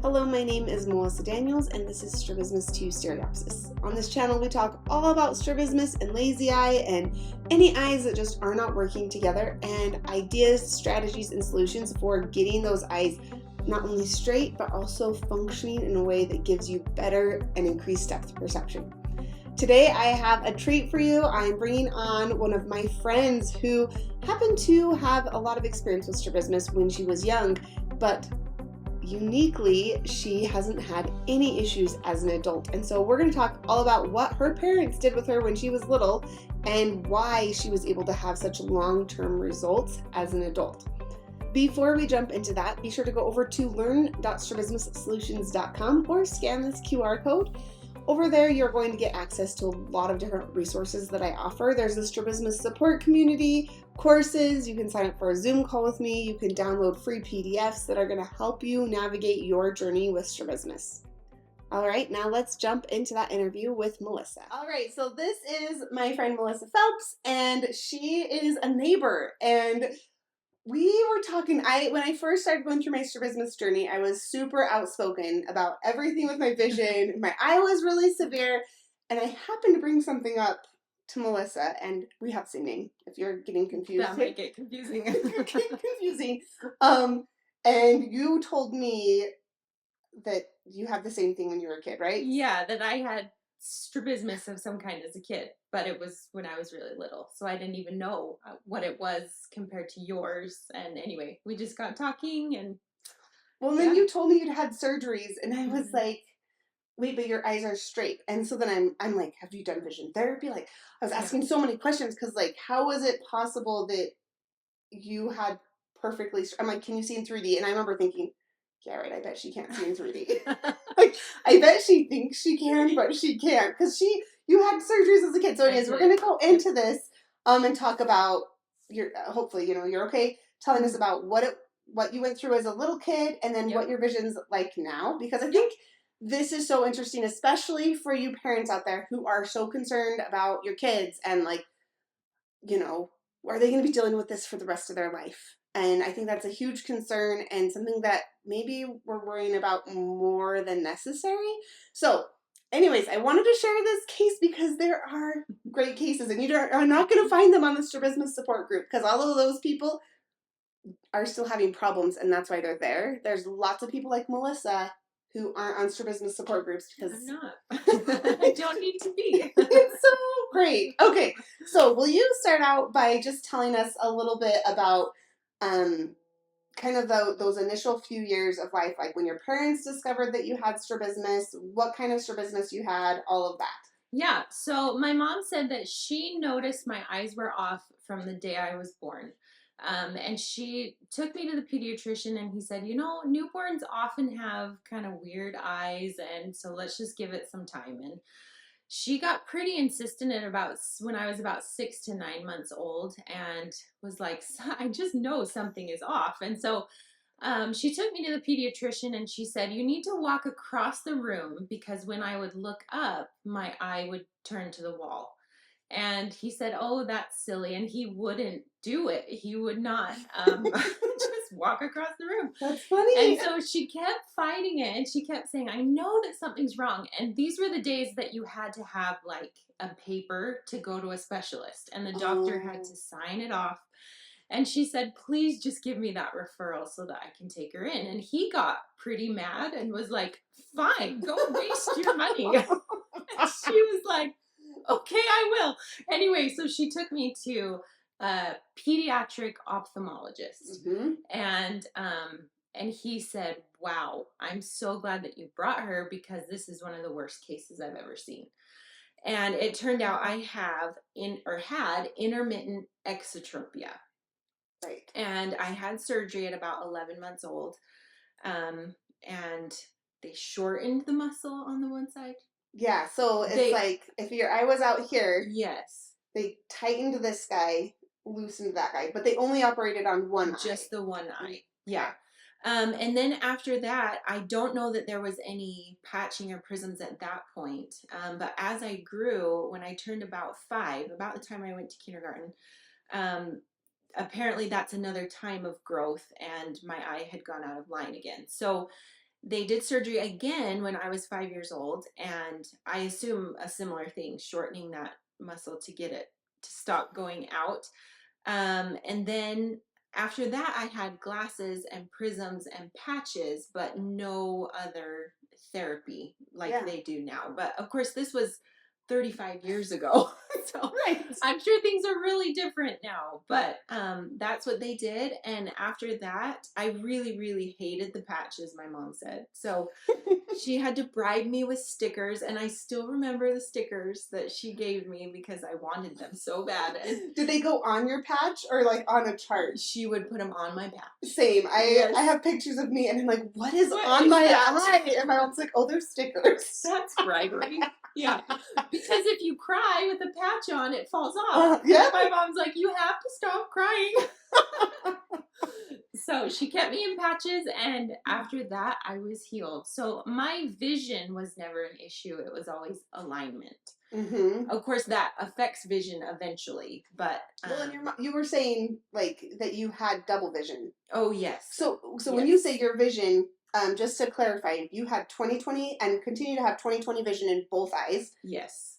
Hello, my name is Melissa Daniels, and this is Strabismus to Stereopsis. On this channel, we talk all about strabismus and lazy eye and any eyes that just are not working together, and ideas, strategies, and solutions for getting those eyes not only straight, but also functioning in a way that gives you better and increased depth perception. Today, I have a treat for you. I'm bringing on one of my friends who happened to have a lot of experience with strabismus when she was young, but uniquely, she hasn't had any issues as an adult. And so we're going to talk all about what her parents did with her when she was little and why she was able to have such long-term results as an adult. Before we jump into that, be sure to go over to learn.strabismussolutions.com or scan this QR code. Over there, you're going to get access to a lot of different resources that I offer. There's a strabismus support community, courses, you can sign up for a Zoom call with me, you can download free PDFs that are going to help you navigate your journey with strabismus. All right, now let's jump into that interview with Melissa. All right, so this is my friend Melissa Phelps, and she is a neighbor, and we were talking, when I first started going through my strabismus journey, I was super outspoken about everything with my vision. My eye was really severe, and I happened to bring something up to Melissa, and we have the same name, if you're getting confused. That might get confusing. And you told me that you had the same thing when you were a kid, right? Yeah, that I had strabismus of some kind as a kid, but it was when I was really little, so I didn't even know what it was compared to yours. And anyway, we just got talking, and well, then you told me you'd had surgeries, and I was like, wait, but your eyes are straight. And so then I'm like, have you done vision therapy? Like, I was asking so many questions because, like, how was it possible that you had perfectly? I'm like, can you see in 3D? And I remember thinking, yeah, right. I bet she can't see in 3D. Like, I bet she thinks she can, but she can't because you had surgeries as a kid. So, anyways, we're gonna go into this and talk about your. Hopefully, you're okay telling us about what you went through as a little kid, and then what your vision's like now, because I think this is so interesting, especially for you parents out there who are so concerned about your kids and, like, are they going to be dealing with this for the rest of their life? And I think that's a huge concern and something that maybe we're worrying about more than necessary. So, anyways, I wanted to share this case because there are great cases, and you are not going to find them on the strabismus support group because all of those people are still having problems, and that's why they're there. There's lots of people like Melissa who aren't on strabismus support groups because I'm not. I don't need to be. It's so great. Okay, so will you start out by just telling us a little bit about kind of those initial few years of life, like when your parents discovered that you had strabismus, what kind of strabismus you had, all of that? Yeah, so my mom said that she noticed my eyes were off from the day I was born. And she took me to the pediatrician, and he said, newborns often have kind of weird eyes, and so let's just give it some time. And she got pretty insistent at about when I was about 6 to 9 months old, and was like, I just know something is off. And so she took me to the pediatrician, and she said, you need to walk across the room because when I would look up, my eye would turn to the wall. And he said, oh, that's silly. And he wouldn't do it. He would not just walk across the room. That's funny. And so she kept fighting it, and she kept saying, I know that something's wrong. And these were the days that you had to have like a paper to go to a specialist, and the doctor had to sign it off. And she said, please just give me that referral so that I can take her in. And he got pretty mad and was like, fine, go waste your money. And she was like, okay, I will. Anyway, so she took me to a pediatric ophthalmologist. Mm-hmm. And he said, wow, I'm so glad that you brought her because this is one of the worst cases I've ever seen. And it turned out I had intermittent exotropia. Right. And I had surgery at about 11 months old. And they shortened the muscle on the one side. Yeah, so it's like if your eye was out here, yes, they tightened this guy, loosened that guy, but they only operated on one eye. Just the one eye. Yeah. And then after that, I don't know that there was any patching or prisms at that point. But as I grew, when I turned about 5, about the time I went to kindergarten, apparently that's another time of growth, and my eye had gone out of line again. So they did surgery again when I was 5 years old, and I assume a similar thing, shortening that muscle to get it to stop going out. And then after that, I had glasses and prisms and patches, but no other therapy like Yeah. they do now. But of course, this was 35 years ago. So Right. I'm sure things are really different now. But that's what they did. And after that, I really, really hated the patches, my mom said. So she had to bribe me with stickers, and I still remember the stickers that she gave me because I wanted them so bad. And Did they go on your patch or like on a chart? she would put them on my patch. Same. Yes. I have pictures of me, and I'm like, what is What on is my that? eye? And my mom's like, oh, they're stickers. That's bribery. Yeah. Because if you cry with a patch on, it falls off. Yeah. My mom's like, you have to stop crying. So she kept me in patches, and after that, I was healed. So my vision was never an issue. It was always alignment. Mm-hmm. Of course, that affects vision eventually, but Well, and you were saying like that you had double vision. oh yes. So Yes. when you say your vision, just to clarify, you had 20/20 and continue to have 20/20 vision in both eyes. Yes.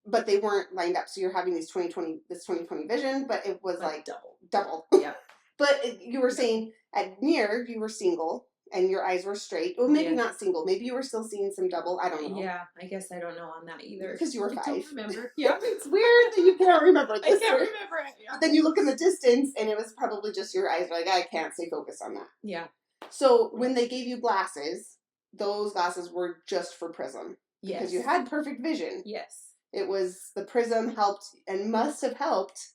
But they weren't lined up, so you're having this 20/20 vision, but it was But like double. Yeah. But you were saying at near you were single and your eyes were straight. Well, maybe Yes. not single. Maybe you were still seeing some double. I don't know. Yeah, I guess I don't know on that either. Because you were 5. I don't remember. Yeah. It's weird that you can't remember this. I can't remember it. Yeah. But then you look in the distance and it was probably just your eyes were like, I can't stay focused on that. Yeah. So when they gave you glasses, those glasses were just for prism. Yes. Because you had perfect vision. Yes. It was the prism helped and must have helped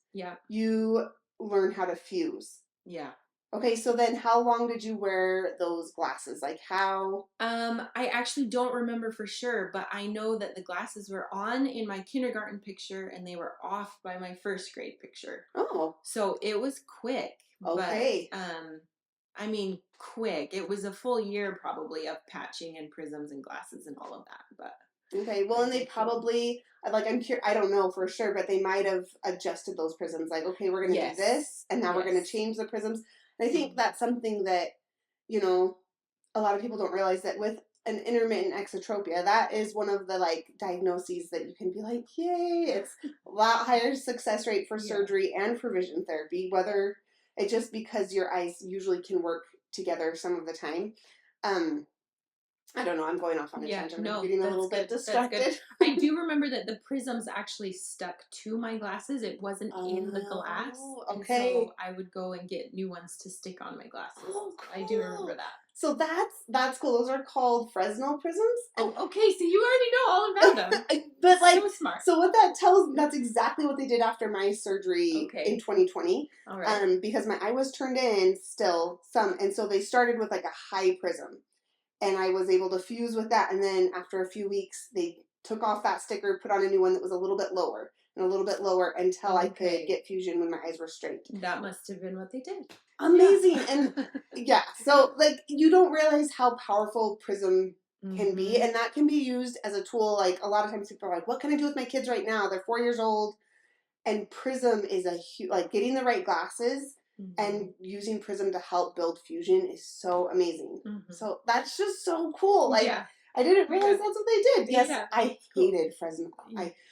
you learn how to fuse. Yeah. Okay, so then how long did you wear those glasses? Like how? I actually don't remember for sure, but I know that the glasses were on in my kindergarten picture and they were off by my first grade picture. Oh. So it was quick. Okay. But, I mean, quick. It was a full year probably of patching and prisms and glasses and all of that. But okay, well, and they probably like I don't know for sure, but they might have adjusted those prisms. Like, okay, we're gonna do this, and now we're gonna change the prisms. And I think that's something that a lot of people don't realize that with an intermittent exotropia, that is one of the like diagnoses that you can be like, yay! It's a lot higher success rate for surgery and for vision therapy. Whether it's just because your eyes usually can work together some of the time. I don't know. I'm going off on a tangent. I'm getting a little bit distracted. I do remember that the prisms actually stuck to my glasses. It wasn't in the glass. Okay. And so I would go and get new ones to stick on my glasses. Oh, cool. I do remember that. So that's cool. Those are called Fresnel prisms. Oh, okay. So you already know all about them. But like, so smart. So what that tells, that's exactly what they did after my surgery in 2020. All right. Because my eye was turned in still some, and so they started with like a high prism. And I was able to fuse with that. And then after a few weeks, they took off that sticker, put on a new one that was a little bit lower and a little bit lower until I could get fusion when my eyes were straight. That must have been what they did. Amazing. And so like you don't realize how powerful prism can be. And that can be used as a tool. Like a lot of times people are like, what can I do with my kids right now? They're 4 years old. And prism is a huge, like getting the right glasses and using prism to help build fusion is so amazing. So that's just so cool. Like I didn't realize that's what they did. Yes, I hated Fresnel.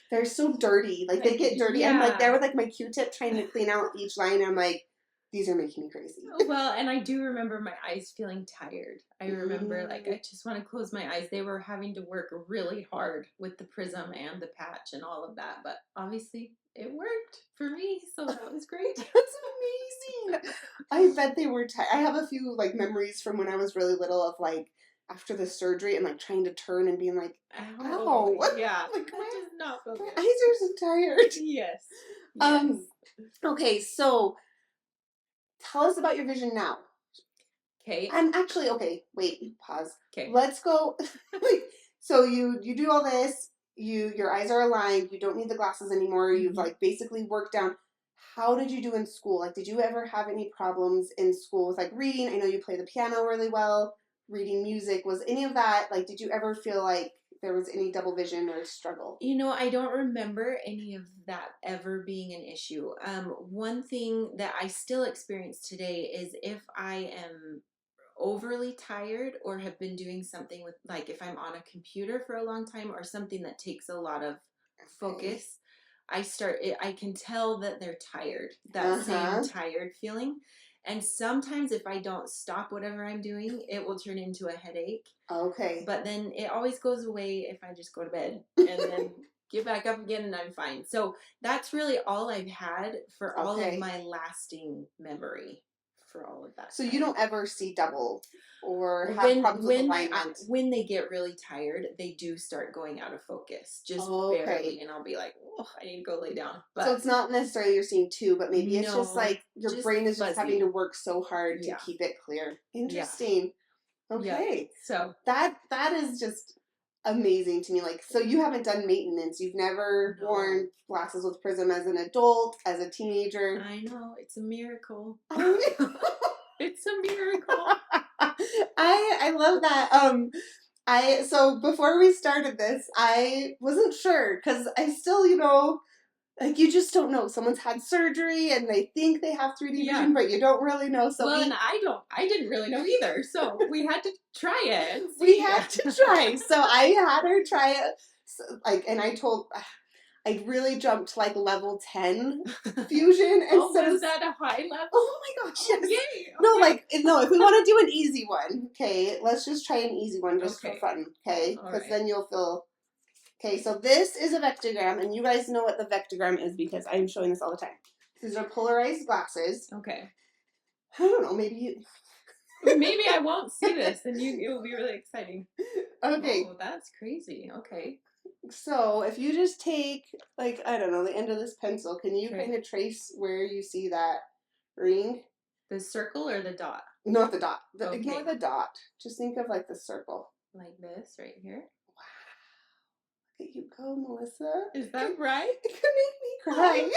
They're so dirty. Like they get dirty. I'm like there with like my Q-tip trying to clean out each line. I'm like, these are making me crazy. Well, and I do remember my eyes feeling tired. I remember like I just want to close my eyes. They were having to work really hard with the prism and the patch and all of that. But obviously it worked for me, so that was great. That's amazing. I bet they were I have a few like memories from when I was really little of like after the surgery and like trying to turn and being like, ow. Yeah. Like, that does not feel good. My eyes are so tired. Yes. Okay, so tell us about your vision now. Okay. And actually, okay, wait, pause. Okay. Let's go. So you do all this. Your eyes are aligned. You don't need the glasses anymore. You've like basically worked down. How did you do in school? Like, did you ever have any problems in school with like reading? I know you play the piano really well. Reading music, was any of that like? Did you ever feel like there was any double vision or struggle? I don't remember any of that ever being an issue. One thing that I still experience today is if I am overly tired or have been doing something with, like if I'm on a computer for a long time or something that takes a lot of focus, I can tell that they're tired, that same tired feeling. And sometimes if I don't stop whatever I'm doing, it will turn into a headache. Okay. But then it always goes away if I just go to bed and then get back up again and I'm fine. So that's really all I've had for all of my lasting memory for all of that. So you don't ever see double or have problems with alignment? When they get really tired, they do start going out of focus, just barely, and I'll be like, oh, I need to go lay down. But so it's not necessarily you're seeing two, but maybe it's just like your brain is just having to work so hard to keep it clear. Interesting. Yeah. Okay. Yeah. So that is just amazing to me. Like, so you haven't done maintenance. You've never worn glasses with prism as an adult, as a teenager. I know. It's a miracle. It's a miracle. I love that. So before we started this, I wasn't sure because I still, like you just don't know. Someone's had surgery and they think they have 3D vision, but you don't really know. So and I didn't really know either. So we had to try it. We had to try. So I had her try it. So, and I really jumped to like level 10 fusion. And was that a high level? Oh my gosh, yes. Yay, okay. No, if we want to do an easy one, okay, let's just try an easy one just for fun, okay? Because then you'll feel... Okay, so this is a vectogram, and you guys know what the vectogram is because I'm showing this all the time. These are polarized glasses. Okay. I don't know, maybe I won't see this, and it will be really exciting. Okay. Oh, that's crazy. Okay. So if you just take, I don't know, the end of this pencil, can you kind of trace where you see that ring? The circle or the dot? Not the dot. Ignore the dot. Just think of the circle. Like this right here? Wow. Look at you go, Melissa. Is that right? It could make me cry.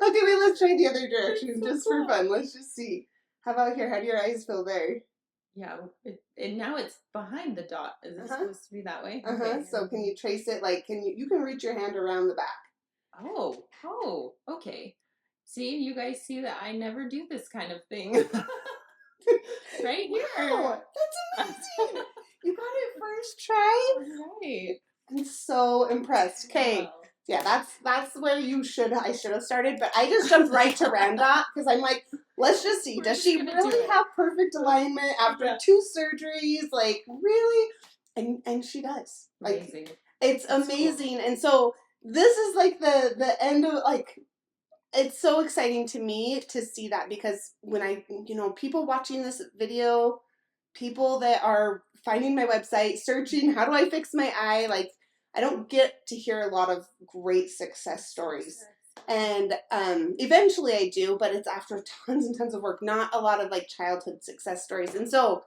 Okay, wait, let's try the other direction just for fun. Let's just see. How about here? How do your eyes feel there? Yeah, and now it's behind the dot. Is it supposed to be that way? Okay. So can you trace it? You can reach your hand around the back. Oh, okay. See, you guys see that I never do this kind of thing. Right here. Wow, that's amazing. You got it first try? Right. I'm so impressed. Okay. Wow. Yeah, that's where I should have started, but I just jumped right to randot because I'm like, let's just see. Does she really have perfect alignment after 2 surgeries? Really? And she does. Amazing. It's amazing. Cool. And so this is the end of it's so exciting to me to see that because when people watching this video, people that are finding my website, searching, how do I fix my eye? I don't get to hear a lot of great success stories. And eventually I do, but it's after tons and tons of work, not a lot of childhood success stories. And so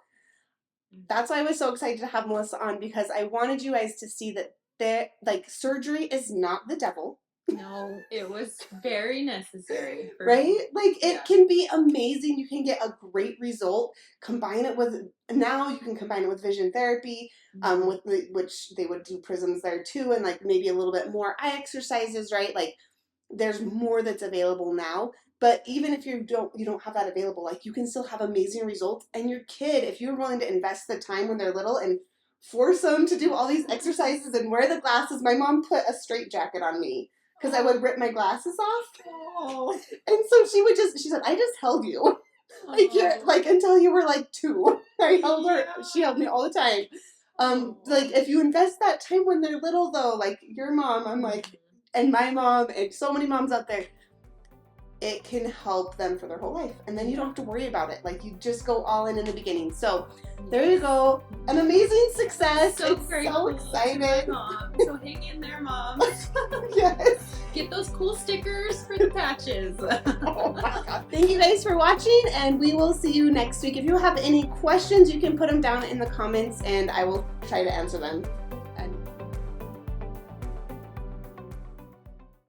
that's why I was so excited to have Melissa on because I wanted you guys to see that surgery is not the devil. No, it was very necessary. Right? It can be amazing. You can get a great result. Now you can combine it with vision therapy, which they would do prisms there too, and maybe a little bit more eye exercises, right? There's more that's available now. But even if you don't have that available, you can still have amazing results. And your kid, if you're willing to invest the time when they're little and force them to do all these exercises and wear the glasses, my mom put a straitjacket on me. Because I would rip my glasses off. Oh. And so she said, I just held you. Until you were 2. I held her. She held me all the time. If you invest that time when they're little though, your mom, and my mom, and so many moms out there, it can help them for their whole life. And then you don't have to worry about it. You just go all in the beginning. So there you go. An amazing success. So excited. Mom. So hang in there, Mom. Yes. Get those cool stickers for the patches. Oh my God. Thank you guys for watching, and we will see you next week. If you have any questions, you can put them down in the comments, and I will try to answer them.